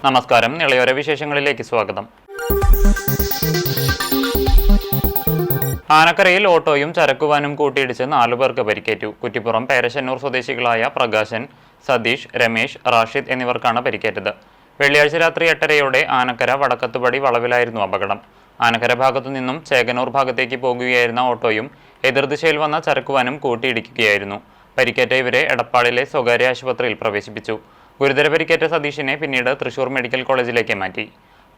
നമസ്കാരം. ഇളയോര വിശേഷങ്ങളിലേക്ക് സ്വാഗതം. ആനക്കരയിൽ ഓട്ടോയും ചരക്കുവാനും കൂട്ടിയിടിച്ച് 4 പേർക്ക് പരിക്കേറ്റു. കുറ്റിപ്പുറം പേരശ്ശന്നൂർ സ്വദേശികളായ പ്രകാശൻ, സതീഷ്, രമേശ്, റാഷിദ് എന്നിവർക്കാണ് പരിക്കേറ്റത്. വെള്ളിയാഴ്ച രാത്രി 8:30 ആനക്കര വടക്കത്തുപടി വളവിലായിരുന്നു അപകടം. ആനക്കര ഭാഗത്തു നിന്നും ചേകനൂർ ഭാഗത്തേക്ക് പോകുകയായിരുന്ന ഓട്ടോയും എതിർദിശയിൽ വന്ന ചരക്കുവാനും കൂട്ടിയിടിക്കുകയായിരുന്നു. പരിക്കേറ്റ ഇവരെ എടപ്പാളിലെ സ്വകാര്യ ആശുപത്രിയിൽ പ്രവേശിപ്പിച്ചു. ഗുരുതര പരിക്കേറ്റ സതീഷിനെ പിന്നീട് തൃശൂർ മെഡിക്കൽ കോളേജിലേക്ക് മാറ്റി.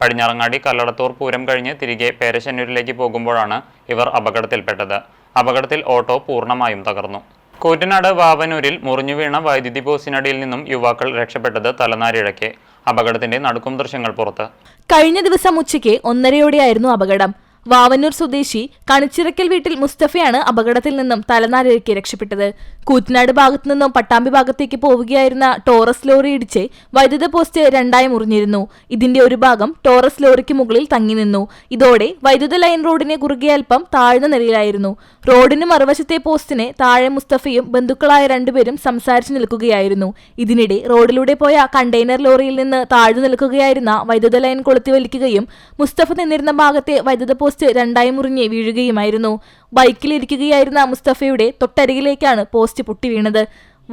പടിഞ്ഞാറങ്ങാടി കല്ലടത്തൂർ പൂരം കഴിഞ്ഞ് തിരികെ പേരശ്ശന്നൂരിലേക്ക് പോകുമ്പോഴാണ് ഇവർ അപകടത്തിൽപ്പെട്ടത്. അപകടത്തിൽ ഓട്ടോ പൂർണ്ണമായും തകർന്നു. കൂറ്റനാട് വാവനൂരിൽ മുറിഞ്ഞുവീണ വൈദ്യുതി പോസ്റ്റിനടിയിൽ നിന്നും യുവാക്കൾ രക്ഷപ്പെട്ടത് തലനാരിഴയ്ക്ക്. അപകടത്തിന്റെ നടുക്കും ദൃശ്യങ്ങൾ പുറത്ത്. കഴിഞ്ഞ ദിവസം ഉച്ചയ്ക്ക് 1:30 അപകടം. വാവന്നൂർ സ്വദേശി കണിച്ചിറക്കൽ വീട്ടിൽ മുസ്തഫയാണ് അപകടത്തിൽ നിന്നും തലനാരിഴയ്ക്ക് രക്ഷപ്പെട്ടത്. കൂറ്റനാട് ഭാഗത്തു നിന്നും പട്ടാമ്പി ഭാഗത്തേക്ക് പോവുകയായിരുന്ന ടോറസ് ലോറി ഇടിച്ച് വൈദ്യുത പോസ്റ്റ് 2 മുറിഞ്ഞിരുന്നു. ഇതിന്റെ ഒരു ഭാഗം ടോറസ് ലോറിക്ക് മുകളിൽ തങ്ങി നിന്നു. ഇതോടെ വൈദ്യുത ലൈൻ റോഡിന് കുറുകെ അല്പം താഴ്ന്ന നിലയിലായിരുന്നു. റോഡിന് മറുവശത്തെ പോസ്റ്റിന് താഴെ മുസ്തഫയും ബന്ധുക്കളായ 2 പേരും സംസാരിച്ചു നിൽക്കുകയായിരുന്നു. ഇതിനിടെ റോഡിലൂടെ പോയ കണ്ടെയ്നർ ലോറിയിൽ നിന്ന് താഴ്ന്നു നിൽക്കുകയായിരുന്ന വൈദ്യുത ലൈൻ കൊളുത്തി വലിക്കുകയും മുസ്തഫ നിന്നിരുന്ന ഭാഗത്തെ വൈദ്യുത പോസ്റ്റ് 2 മുറിഞ്ഞ് വീഴുകയുമായിരുന്നു. ബൈക്കിലിരിക്കുകയായിരുന്ന മുസ്തഫയുടെ തൊട്ടരികിലേക്കാണ് പോസ്റ്റ് പൊട്ടി വീണത്.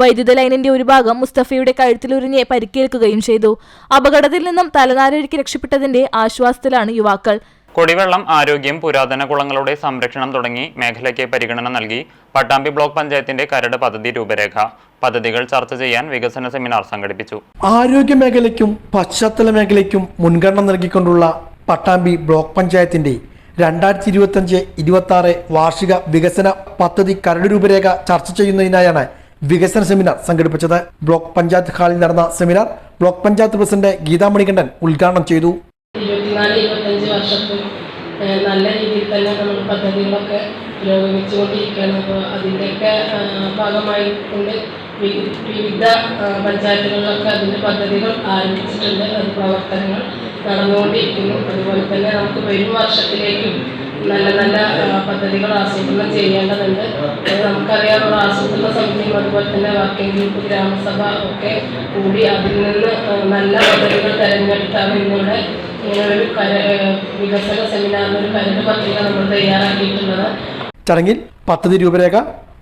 വൈദ്യുത ലൈനിന്റെ ഒരു ഭാഗം മുസ്തഫയുടെ കഴുത്തിലുരിഞ്ഞ് പരിക്കേൽക്കുകയും ചെയ്തു. അപകടത്തിൽ നിന്നും തലനാരിഴയ്ക്ക് രക്ഷപ്പെട്ടതിന്റെ ആശ്വാസത്തിലാണ് യുവാക്കൾ. കുടിവെള്ളം, ആരോഗ്യം, പുരാതന കുളങ്ങളുടെ സംരക്ഷണം തുടങ്ങി മേഖലയ്ക്ക് പരിഗണന നൽകി പട്ടാമ്പി ബ്ലോക്ക് പഞ്ചായത്തിന്റെ കരട് പദ്ധതി രൂപരേഖ. പദ്ധതികൾ ചർച്ച ചെയ്യാൻ വികസന സെമിനാർ സംഘടിപ്പിച്ചു. ആരോഗ്യ മേഖലയ്ക്കും പശ്ചാത്തല മേഖലയ്ക്കും മുൻഗണന നൽകിക്കൊണ്ടുള്ള പട്ടാമ്പി ബ്ലോക്ക് പഞ്ചായത്തിന്റെ 2025-26 വാർഷിക വികസന പദ്ധതി കരട് രൂപരേഖ ചർച്ച ചെയ്യുന്നതിനായാണ് വികസന സെമിനാർ സംഘടിപ്പിച്ചത്. ബ്ലോക്ക് പഞ്ചായത്ത് ഹാളിൽ നടന്ന seminar block panchayat president Geetha Manikandan ഉദ്ഘാടനം ചെയ്തു. 24-25 വർഷത്തിൽ നല്ല രീതിയിൽ തന്നെ നമ്മൾ പദ്ധതികളൊക്കെ പുരോഗമിച്ചുകൊണ്ടിരിക്കുകയാണ്. അപ്പോൾ അതിൻ്റെയൊക്കെ ഭാഗമായി കൊണ്ട് വിവിധ പഞ്ചായത്തുകളിലൊക്കെ അതിൻ്റെ പദ്ധതികൾ ആരംഭിച്ചിട്ടുണ്ട്. അത് പ്രവർത്തനങ്ങൾ നടന്നുകൊണ്ടിരിക്കുന്നു. അതുപോലെ തന്നെ നമുക്ക് വരും വർഷത്തിലേക്കും നല്ല നല്ല പദ്ധതികൾ ആസൂത്രണം ചെയ്യേണ്ടതുണ്ട്. നമുക്കറിയാവുന്ന ആസൂത്രണ സമിതിയും അതുപോലെ തന്നെ വർക്കിംഗ് ഗ്രൂപ്പ്, ഗ്രാമസഭ ഒക്കെ കൂടി അതിൽ നിന്ന് നല്ല പദ്ധതികൾ തിരഞ്ഞെടുത്താണ് ഇന്നിവിടെ ഇങ്ങനൊരു വികസന സെമിനാറിനൊരു കരട് പത്രിക നമ്മൾ തയ്യാറാക്കിയിട്ടുള്ളത്. ചടങ്ങിൽ പദ്ധതി രൂപരേഖ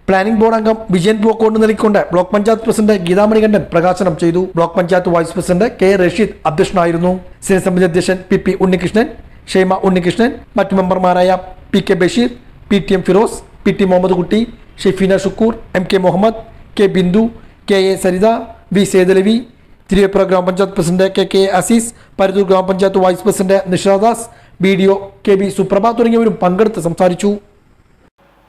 പ്ലാനിംഗ് ബോർഡ് അംഗം വിജയൻ പൂക്കോട് നൽകിക്കൊണ്ട് ബ്ലോക്ക് പഞ്ചായത്ത് പ്രസിഡന്റ് ഗീതാ മണികണ്ഠൻ പ്രകാശനം ചെയ്തു. Block panchayat vice president K Rasheed അധ്യക്ഷനായിരുന്നു. സ്ഥിരസമിതി അധ്യക്ഷൻ പി ഉണ്ണികൃഷ്ണൻ, ഷെയ്മ ഉണ്ണികൃഷ്ണൻ, മറ്റു മെമ്പർമാരായ P K Basheer, PTM Firoz, PT Muhammad Kutty, Shefeena Shukkoor, MK Muhammad, K Bindu, KA Saritha, V Sethalavi, Thiruveppura grama panchayat president KK Azeez, Paruthur grama panchayat vice president Nishadas, BDO KB Suprabha തുടങ്ങിയവരും പങ്കെടുത്ത് സംസാരിച്ചു.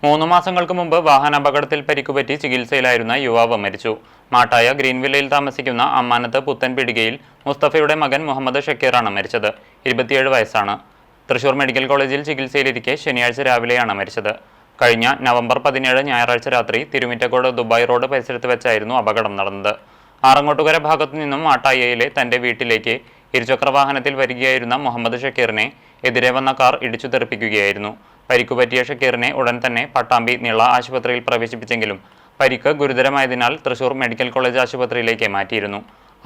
3 മാസങ്ങൾക്ക് മുമ്പ് വാഹനാപകടത്തിൽ പരിക്കുപറ്റി ചികിത്സയിലായിരുന്ന യുവാവ് മരിച്ചു. മാട്ടായ ഗ്രീൻവില്ലയിൽ താമസിക്കുന്ന അമ്മാനത്ത് പുത്തൻപിടികയിൽ മുസ്തഫയുടെ മകൻ മുഹമ്മദ് ഷക്കീറാണ് മരിച്ചത്. 27 വയസ്സാണ്. തൃശൂർ മെഡിക്കൽ കോളേജിൽ ചികിത്സയിലിരിക്കെ ശനിയാഴ്ച രാവിലെയാണ് മരിച്ചത്. കഴിഞ്ഞ നവംബർ 17 ഞായറാഴ്ച രാത്രി തിരുമിറ്റക്കോട് ദുബായ് റോഡ് പരിസരത്ത് വെച്ചായിരുന്നു അപകടം നടന്നത്. ആറങ്ങോട്ടുകര ഭാഗത്തു നിന്നും മാട്ടായയിലെ തന്റെ വീട്ടിലേക്ക് ഇരുചക്രവാഹനത്തിൽ വരികയായിരുന്ന മുഹമ്മദ് ഷക്കീറിനെ എതിരെ വന്ന കാർ ഇടിച്ചു തെറിപ്പിക്കുകയായിരുന്നു. പരിക്കുപറ്റിയ ഷക്കീറിനെ ഉടൻ തന്നെ പട്ടാമ്പി നിള ആശുപത്രിയിൽ പ്രവേശിപ്പിച്ചെങ്കിലും പരിക്ക് ഗുരുതരമായതിനാൽ തൃശൂർ മെഡിക്കൽ കോളേജ് ആശുപത്രിയിലേക്ക് മാറ്റിയിരുന്നു.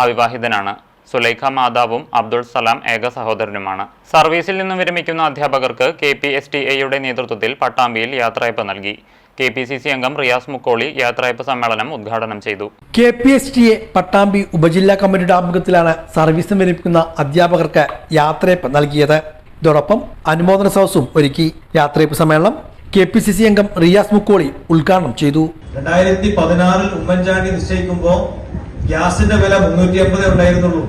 അവിവാഹിതനാണ്. സുലൈഖ മാതാവും അബ്ദുൾ സലാം ഏക സഹോദരനുമാണ്. സർവീസിൽ നിന്നും വിരമിക്കുന്ന അധ്യാപകർക്ക് KPSTA നേതൃത്വത്തിൽ പട്ടാമ്പിയിൽ യാത്രയപ്പ് നൽകി. KPCC അംഗം റിയാസ് മുക്കോളി യാത്രയപ്പ് സമ്മേളനം ഉദ്ഘാടനം ചെയ്തു. KPSTA പട്ടാമ്പി ഉപജില്ലാ കമ്മിറ്റിയുടെ ആഭിമുഖ്യത്തിലാണ് സർവീസിൽ വിരമിക്കുന്ന അധ്യാപകർക്ക് യാത്രയപ്പ് നൽകിയത്. ഇതോടൊപ്പം അനുമോദന സദസ്സും ഒരുക്കി. യാത്രയപ്പ് സമ്മേളനം KPCC അംഗം റിയാസ് മുക്കോളി ഉദ്ഘാടനം ചെയ്തു. 2016 ഉമ്മൻചാണ്ടി നിശ്ചയിക്കുമ്പോൾ ഗ്യാസിന്റെ വില 350 ഉണ്ടായിരുന്നുള്ളൂ.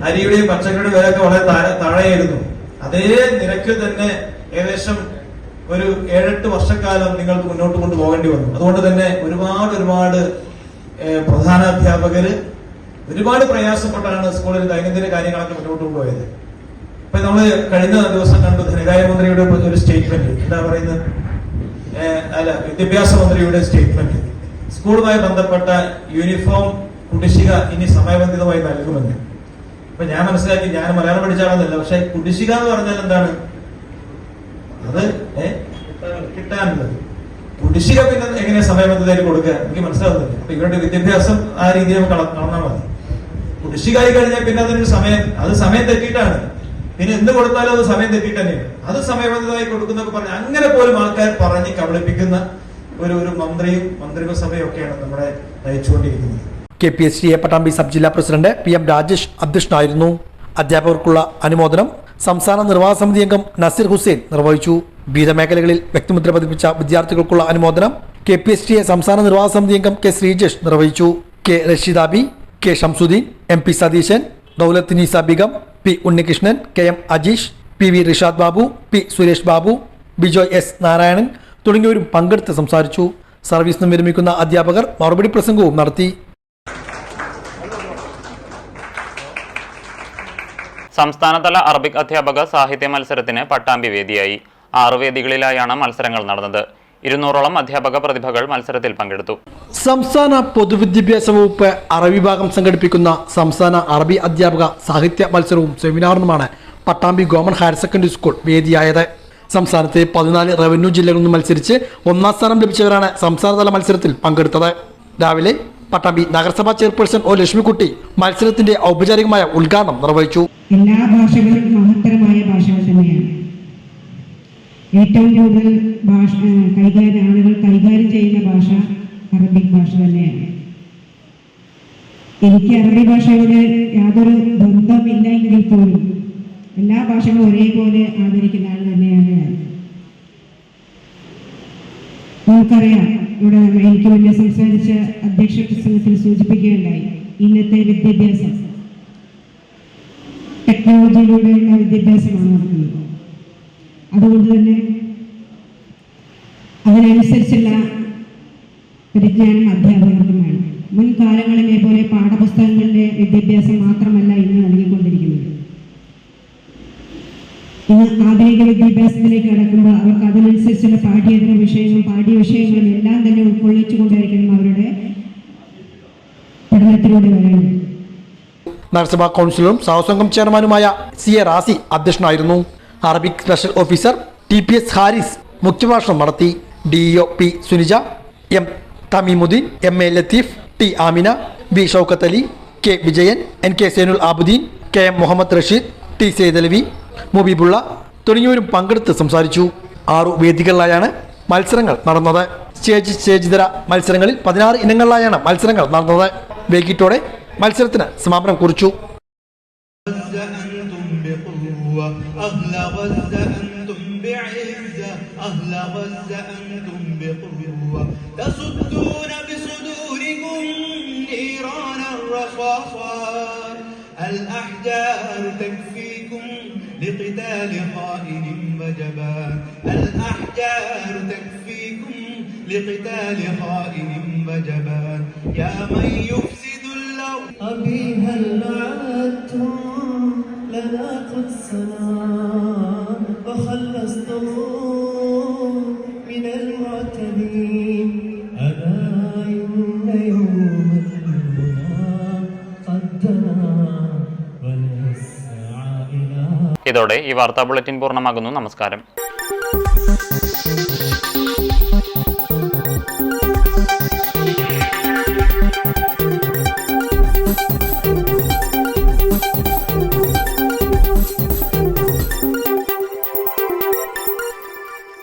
അരിയുടെയും പച്ചക്കറിയുടെ വില ഒക്കെ വളരെ താഴെയായിരുന്നു. അതേ നിരക്കിൽ തന്നെ ഏകദേശം ഒരു 7-8 വർഷക്കാലം നിങ്ങൾക്ക് മുന്നോട്ട് കൊണ്ടുപോകേണ്ടി വന്നു. അതുകൊണ്ട് തന്നെ ഒരുപാട് പ്രധാന അധ്യാപകര് ഒരുപാട് പ്രയാസപ്പെട്ടാണ് സ്കൂളിൽ ദൈനംദിന കാര്യങ്ങളൊക്കെ മുന്നോട്ട് കൊണ്ടുപോയത്. ഇപ്പൊ നമ്മള് കഴിഞ്ഞ ദിവസം കണ്ടു ധനകാര്യമന്ത്രിയുടെ ഒരു സ്റ്റേറ്റ്മെന്റ്, എന്താ പറയുന്നത്, വിദ്യാഭ്യാസ മന്ത്രിയുടെ സ്റ്റേറ്റ്മെന്റ്, സ്കൂളുമായി ബന്ധപ്പെട്ട യൂണിഫോം കുടിശ്ശിക ഇനി സമയബന്ധിതമായി നൽകുമെന്ന്. അപ്പൊ ഞാൻ മനസ്സിലാക്കി, ഞാൻ മലയാളം പഠിച്ചാണെന്നല്ല, പക്ഷെ കുടിശ്ശിക എന്ന് പറഞ്ഞാൽ എന്താണ്, അത് കിട്ടാനുള്ളത്. കുടിശ്ശിക പിന്നെ എങ്ങനെ സമയബന്ധിതമായിട്ട് കൊടുക്കുക എനിക്ക് മനസ്സിലാവുന്നില്ല. അപ്പൊ ഇവരുടെ വിദ്യാഭ്യാസം ആ രീതിയിൽ കാണാൻ മതി. ഋഷികായി കഴിഞ്ഞാൽ പിന്നെ അതിനൊരു സമയം തെറ്റിയിട്ടാണ്. പിന്നെ എന്ത് കൊടുത്താലും അത് സമയം തെറ്റിയിട്ട് തന്നെയാണ്. അത് സമയബന്ധിതമായി കൊടുക്കുന്നൊക്കെ പറഞ്ഞ് അങ്ങനെ പോലും ആൾക്കാർ പറഞ്ഞ് കബളിപ്പിക്കുന്ന ഒരു മന്ത്രിസഭയും ഒക്കെയാണ് നമ്മുടെ നയിച്ചുകൊണ്ടിരിക്കുന്നത്. KPSTA പട്ടാമ്പി സബ് ജില്ലാ പ്രസിഡന്റ് PM രാജേഷ് അധ്യക്ഷനായിരുന്നു. അധ്യാപകർക്കുള്ള അനുമോദനം സംസ്ഥാന നിർവാഹക സമിതി അംഗം നസീർ ഹുസൈൻ നിർവഹിച്ചു. വിവിധ മേഖലകളിൽ വ്യക്തിമുദ്ര പതിപ്പിച്ച വിദ്യാർത്ഥികൾക്കുള്ള അനുമോദനം KPSTA സംസ്ഥാന നിർവാഹക സമിതി അംഗം K ശ്രീജേഷ് നിർവഹിച്ചു. K റഷീദാബി, K Shamsuddin, MP Satheesan, Daulat നീസ Begum, P Unnikrishnan, KM Ajeesh, PV Rishad Babu, P Suresh Babu, Bijoy S Narayanan തുടങ്ങിയവരും പങ്കെടുത്ത് സംസാരിച്ചു. സർവീസ് നിന്ന് വിരമിക്കുന്ന അധ്യാപകർ മറുപടി പ്രസംഗവും നടത്തി. സംസ്ഥാനതല അറബിക് അധ്യാപക സാഹിത്യ മത്സരത്തിന് പട്ടാമ്പി വേദിയായി. 6 വേദികളിലായാണ് മത്സരങ്ങൾ നടന്നത്. 200ഓളം അധ്യാപക പ്രതിഭകൾ മത്സരത്തിൽ പങ്കെടുത്തു. സംസ്ഥാന പൊതുവിദ്യാഭ്യാസ വകുപ്പ് അറബി വിഭാഗം സംഘടിപ്പിക്കുന്ന സംസ്ഥാന അറബി അധ്യാപക സാഹിത്യ മത്സരവും സെമിനാറിനുമാണ് Pattambi government higher secondary school വേദിയായത്. സംസ്ഥാനത്തെ 14 റവന്യൂ ജില്ലകളിൽ നിന്ന് മത്സരിച്ച് 1ാം സ്ഥാനം ലഭിച്ചവരാണ് സംസ്ഥാനതല മത്സരത്തിൽ പങ്കെടുത്തത്. രാവിലെ പട്ടാമ്പി നഗരസഭാ ചെയർപേഴ്സൺ O ലക്ഷ്മിക്കുട്ടി മത്സരത്തിന്റെ ഔപചാരികമായ ഉദ്ഘാടനം നിർവഹിച്ചു. എല്ലാ ഭാഷകളും മഹത്തരമായ ഭാഷകൾ തന്നെയാണ്. ഏറ്റവും കൂടുതൽ ആളുകൾ കൈകാര്യം ചെയ്യുന്ന ഭാഷ അറബിക് ഭാഷ തന്നെയാണ്. എനിക്ക് അറബി ഭാഷയോട് യാതൊരു ബന്ധമില്ല എങ്കിൽ പോലും എല്ലാ ഭാഷകളും ഒരേപോലെ ആദരിക്കുന്ന ആൾ തന്നെയാണ് ഞാൻ. നമുക്കറിയാം, ഇവിടെ എനിക്ക് മുന്നേ സംസാരിച്ച അധ്യക്ഷ പ്രസംഗത്തിൽ സൂചിപ്പിക്കുകയുണ്ടായി, ഇന്നത്തെ വിദ്യാഭ്യാസം ടെക്നോളജിയിലൂടെയുള്ള വിദ്യാഭ്യാസമാണ് നടക്കുന്നത്. അതുകൊണ്ട് തന്നെ അതിനനുസരിച്ചുള്ള പരിജ്ഞാനം അധ്യാപകർക്കും വേണം. മുൻകാലങ്ങളിലെ പോലെ പാഠപുസ്തകങ്ങളുടെ വിദ്യാഭ്യാസം മാത്രമല്ല ഇന്ന് നൽകിക്കൊണ്ടിരിക്കുന്നത്. ഇന്ന് ആധുനിക വിദ്യാഭ്യാസത്തിലേക്ക് കടക്കുമ്പോൾ അവർക്ക് അതിനനുസരിച്ചുള്ള പാഠ്യേതര വിഷയങ്ങളും പാഠ്യവിഷയങ്ങളും എല്ലാം തന്നെ ഉൾക്കൊള്ളിച്ചുകൊണ്ടായിരിക്കണം അവരുടെ പഠനത്തിലൂടെ വരേണ്ടത്. നഗരസഭാ കൗൺസിലറും സഹസംഘം ചെയർമാനുമായ CA റാസി അധ്യക്ഷനായിരുന്നു. Arabic special officer TPS Haris മുഖ്യഭാഷണം നടത്തി. DEO P Sunija, M Thameemuddin, MA Latheef, T Amina, V Shoukath Ali, K Vijayan, NK Zainul Abudheen, KM Muhammad Rasheed, T Saidalavi, മുബീബുള്ള തുടങ്ങിയവരും പങ്കെടുത്ത് സംസാരിച്ചു. 6 വേദികളിലായാണ് മത്സരങ്ങൾ നടന്നത്. സ്റ്റേജിതര മത്സരങ്ങളിൽ 16 ഇനങ്ങളിലായാണ് മത്സരങ്ങൾ നടന്നത്. വൈകിട്ടോടെ മത്സരത്തിന് സമാപനം കുറിച്ചു. الأحجار تكفيكم لقتال خائن وجبان. الأحجار تكفيكم لقتال خائن وجبان. يا من يفسد اللون أبي هل عادتم لنا قدسنا وخلصتم من المعتدين. ألا إن يوم الدنا قدنا. ഇതോടെ ഈ വാർത്താ ബുള്ളറ്റിൻ പൂർണ്ണമാകുന്നു. നമസ്കാരം.